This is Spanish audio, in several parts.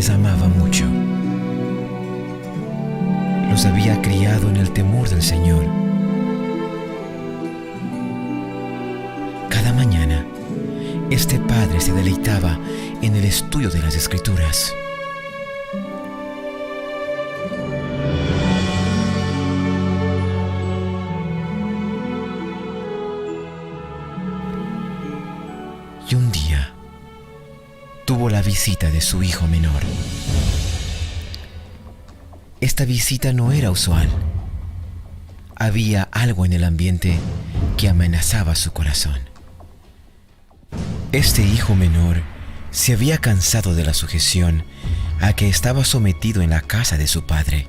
les amaba mucho. Los había criado en el temor del Señor. Cada mañana, este padre se deleitaba en el estudio de las Escrituras. Y un día tuvo la visita de su hijo menor. Esta visita no era usual. Había algo en el ambiente que amenazaba su corazón. Este hijo menor se había cansado de la sujeción a que estaba sometido en la casa de su padre.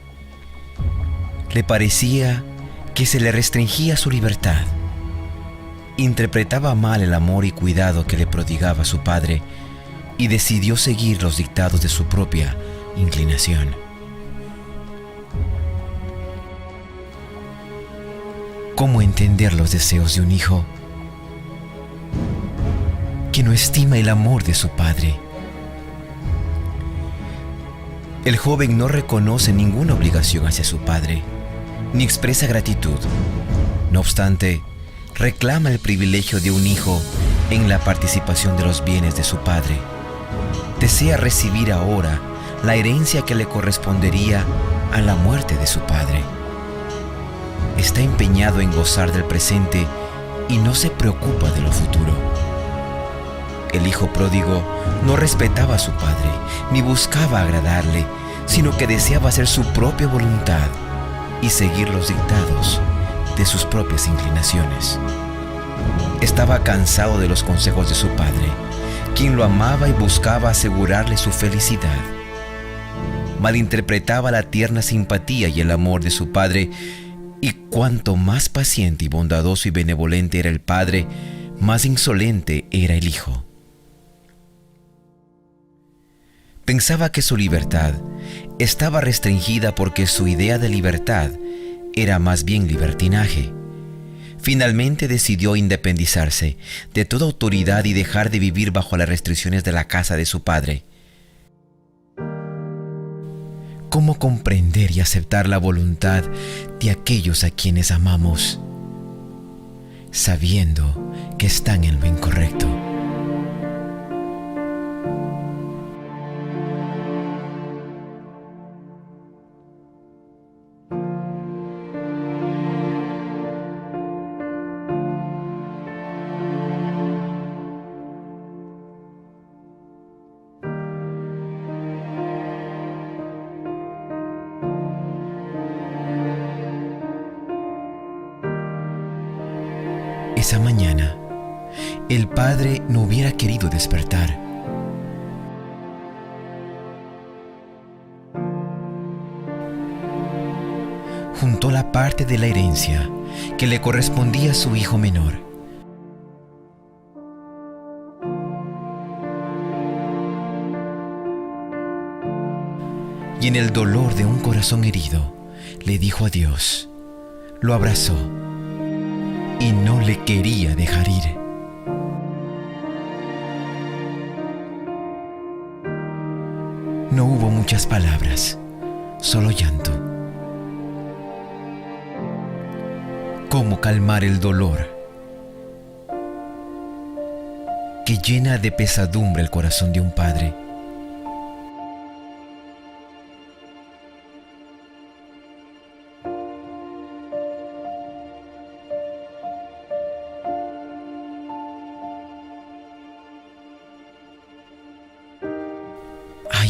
Le parecía que se le restringía su libertad. Interpretaba mal el amor y cuidado que le prodigaba su padre y decidió seguir los dictados de su propia inclinación. ¿Cómo entender los deseos de un hijo que no estima el amor de su padre? El joven no reconoce ninguna obligación hacia su padre, ni expresa gratitud. No obstante, reclama el privilegio de un hijo en la participación de los bienes de su padre. Desea recibir ahora la herencia que le correspondería a la muerte de su padre. Está empeñado en gozar del presente y no se preocupa de lo futuro. El hijo pródigo no respetaba a su padre ni buscaba agradarle, sino que deseaba hacer su propia voluntad y seguir los dictados de sus propias inclinaciones. Estaba cansado de los consejos de su padre, quien lo amaba y buscaba asegurarle su felicidad. Malinterpretaba la tierna simpatía y el amor de su padre, y cuanto más paciente y bondadoso y benevolente era el padre, más insolente era el hijo. Pensaba que su libertad estaba restringida porque su idea de libertad era más bien libertinaje. Finalmente decidió independizarse de toda autoridad y dejar de vivir bajo las restricciones de la casa de su padre. ¿Cómo comprender y aceptar la voluntad de aquellos a quienes amamos, sabiendo que están en lo incorrecto? Esa mañana, el padre no hubiera querido despertar. Juntó la parte de la herencia que le correspondía a su hijo menor. Y en el dolor de un corazón herido, le dijo adiós. Lo abrazó y no le quería dejar ir. No hubo muchas palabras, solo llanto. ¿Cómo calmar el dolor que llena de pesadumbre el corazón de un padre?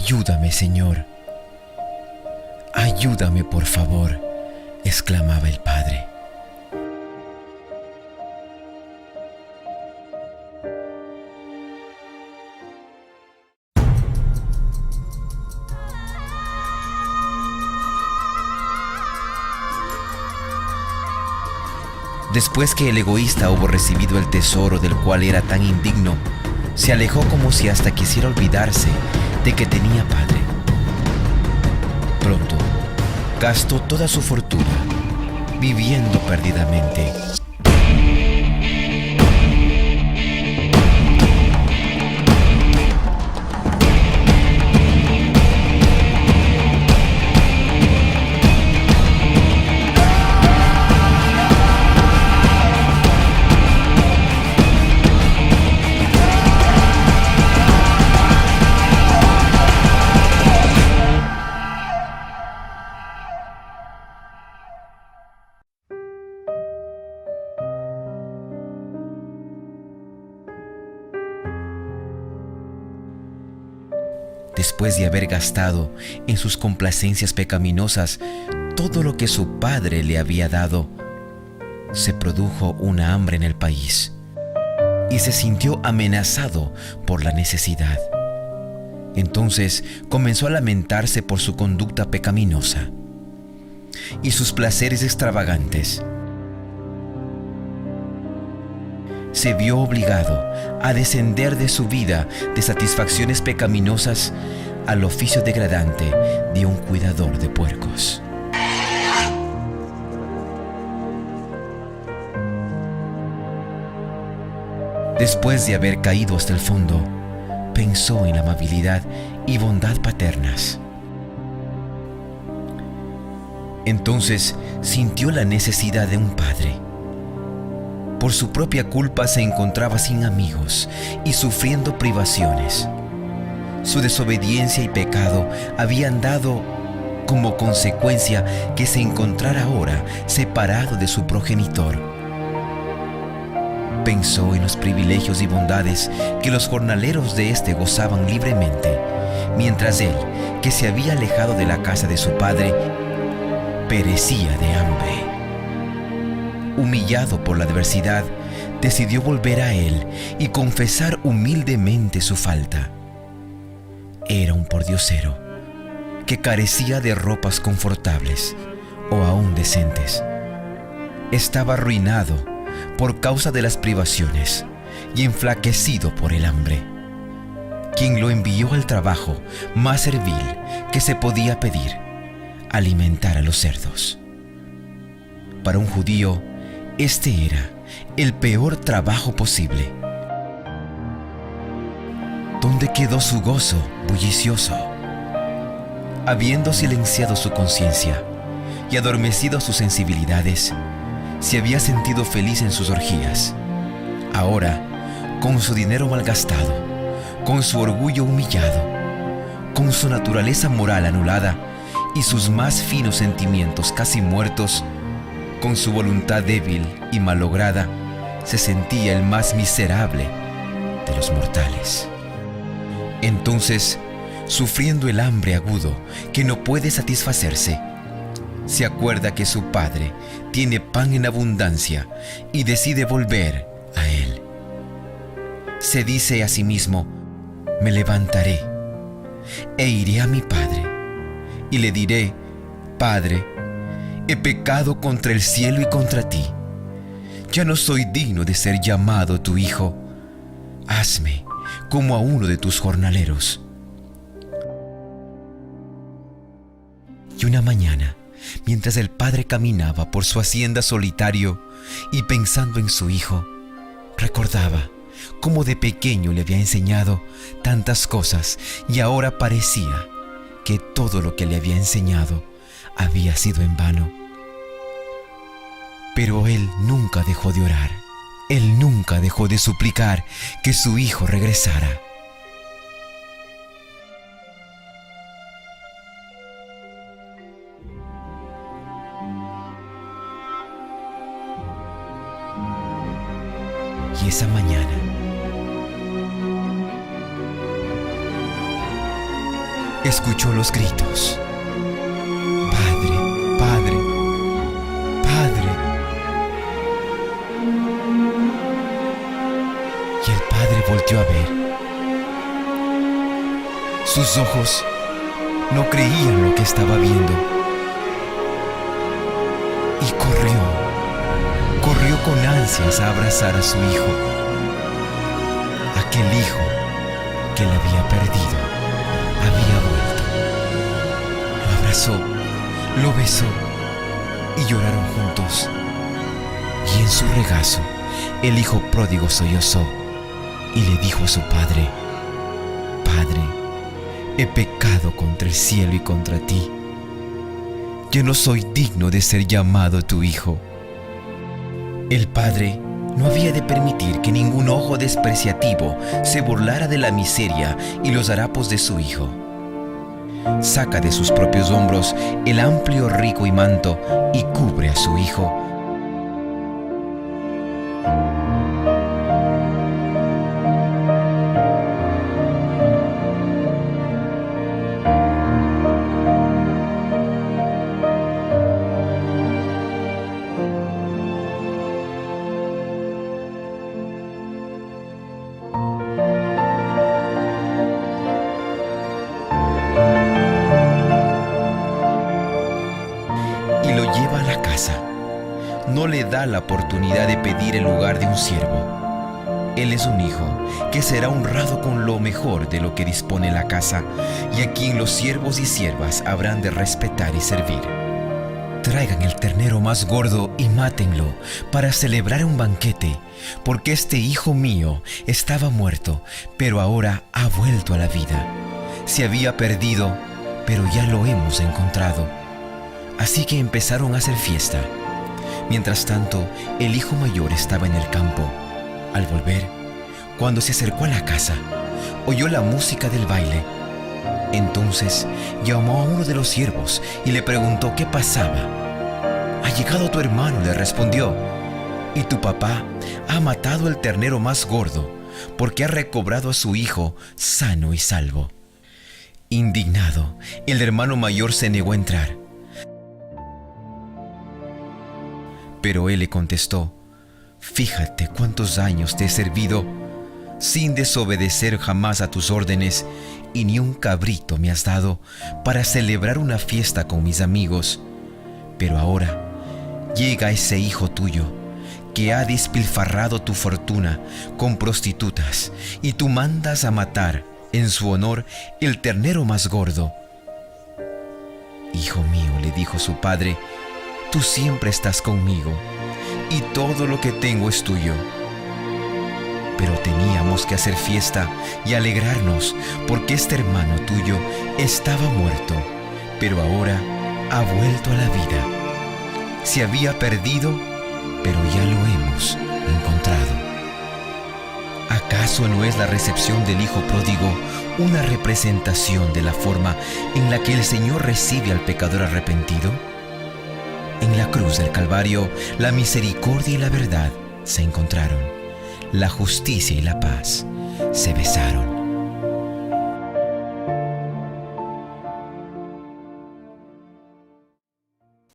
Ayúdame, Señor. Ayúdame, por favor, exclamaba el padre. Después que el egoísta hubo recibido el tesoro del cual era tan indigno, se alejó como si hasta quisiera olvidarse de que tenía padre. Pronto, gastó toda su fortuna, viviendo perdidamente. Después de haber gastado en sus complacencias pecaminosas todo lo que su padre le había dado, se produjo una hambre en el país y se sintió amenazado por la necesidad. Entonces comenzó a lamentarse por su conducta pecaminosa y sus placeres extravagantes. Se vio obligado a descender de su vida de satisfacciones pecaminosas al oficio degradante de un cuidador de puercos. Después de haber caído hasta el fondo, pensó en la amabilidad y bondad paternas. Entonces sintió la necesidad de un padre. Por su propia culpa se encontraba sin amigos y sufriendo privaciones. Su desobediencia y pecado habían dado como consecuencia que se encontrara ahora separado de su progenitor. Pensó en los privilegios y bondades que los jornaleros de éste gozaban libremente, mientras él, que se había alejado de la casa de su padre, perecía de hambre. Humillado por la adversidad, decidió volver a él y confesar humildemente su falta. Era un pordiosero que carecía de ropas confortables o aún decentes. Estaba arruinado por causa de las privaciones y enflaquecido por el hambre. Quien lo envió al trabajo más servil que se podía pedir: alimentar a los cerdos. Para un judío, este era el peor trabajo posible. ¿Dónde quedó su gozo bullicioso? Habiendo silenciado su conciencia y adormecido sus sensibilidades, se había sentido feliz en sus orgías. Ahora, con su dinero malgastado, con su orgullo humillado, con su naturaleza moral anulada y sus más finos sentimientos casi muertos, con su voluntad débil y malograda, se sentía el más miserable de los mortales. Entonces, sufriendo el hambre agudo que no puede satisfacerse, se acuerda que su padre tiene pan en abundancia y decide volver a él. Se dice a sí mismo: me levantaré e iré a mi padre y le diré: Padre, he pecado contra el cielo y contra ti. Ya no soy digno de ser llamado tu hijo. Hazme como a uno de tus jornaleros. Y una mañana, mientras el padre caminaba por su hacienda solitario y pensando en su hijo, recordaba cómo de pequeño le había enseñado tantas cosas y ahora parecía que todo lo que le había enseñado había sido en vano. Pero él nunca dejó de orar. Él nunca dejó de suplicar que su hijo regresara. Y esa mañana, escuchó los gritos: Padre, Padre, Padre. Y el padre volteó a ver. Sus ojos no creían lo que estaba viendo. Y corrió con ansias a abrazar a su hijo. Aquel hijo que le había perdido había vuelto. Lo abrazó, lo besó y lloraron juntos. Y en su regazo, el hijo pródigo sollozó y le dijo a su padre: Padre, he pecado contra el cielo y contra ti. Yo no soy digno de ser llamado tu hijo. El padre no había de permitir que ningún ojo despreciativo se burlara de la miseria y los harapos de su hijo. Saca de sus propios hombros el amplio rico y manto y cubre a su hijo. y lo lleva a la casa. No le da la oportunidad de pedir el lugar de un siervo. Él es un hijo que será honrado con lo mejor de lo que dispone la casa y a quien los siervos y siervas habrán de respetar y servir. Traigan el ternero más gordo y mátenlo para celebrar un banquete, porque este hijo mío estaba muerto, pero ahora ha vuelto a la vida. Se había perdido, pero ya lo hemos encontrado. Así que empezaron a hacer fiesta. Mientras tanto, el hijo mayor estaba en el campo. Al volver, cuando se acercó a la casa, oyó la música del baile. Entonces llamó a uno de los siervos y le preguntó qué pasaba. «Ha llegado tu hermano», le respondió, «y tu papá ha matado el ternero más gordo porque ha recobrado a su hijo sano y salvo». Indignado, el hermano mayor se negó a entrar. Pero él le contestó: «Fíjate cuántos años te he servido sin desobedecer jamás a tus órdenes, y ni un cabrito me has dado para celebrar una fiesta con mis amigos. Pero ahora llega ese hijo tuyo que ha despilfarrado tu fortuna con prostitutas, y tú mandas a matar en su honor el ternero más gordo». «Hijo mío», le dijo su padre, «tú siempre estás conmigo y todo lo que tengo es tuyo. Pero teníamos que hacer fiesta y alegrarnos porque este hermano tuyo estaba muerto, pero ahora ha vuelto a la vida. Se había perdido, pero ya lo hemos encontrado». ¿Acaso no es la recepción del hijo pródigo una representación de la forma en la que el Señor recibe al pecador arrepentido? En la cruz del Calvario, la misericordia y la verdad se encontraron. La justicia y la paz se besaron.